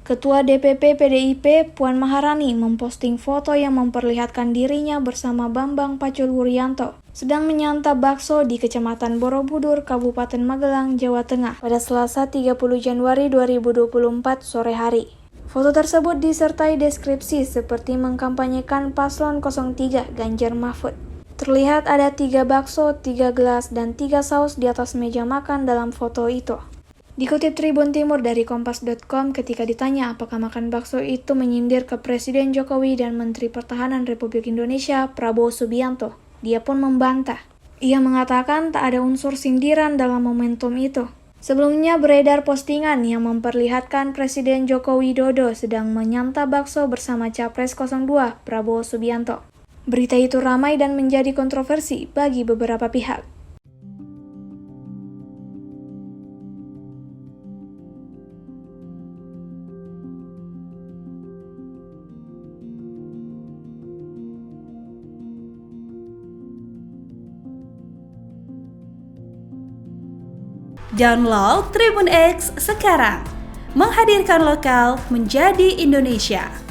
Ketua DPP PDIP Puan Maharani memposting foto yang memperlihatkan dirinya bersama Bambang Pacul Wuryanto sedang menyantap bakso di Kecamatan Borobudur, Kabupaten Magelang, Jawa Tengah pada Selasa 30 Januari 2024 sore hari. Foto tersebut disertai deskripsi seperti mengkampanyekan paslon 03 Ganjar Mahfud. Terlihat ada 3 bakso, 3 gelas, dan 3 saus di atas meja makan dalam foto itu. Dikutip Tribun Timur dari Kompas.com ketika ditanya apakah makan bakso itu menyindir ke Presiden Jokowi dan Menteri Pertahanan Republik Indonesia Prabowo Subianto, dia pun membantah. Ia mengatakan tak ada unsur sindiran dalam momentum itu. Sebelumnya beredar postingan yang memperlihatkan Presiden Joko Widodo sedang menyantap bakso bersama Capres 02 Prabowo Subianto. Berita itu ramai dan menjadi kontroversi bagi beberapa pihak. Download Tribun X sekarang, menghadirkan lokal menjadi Indonesia.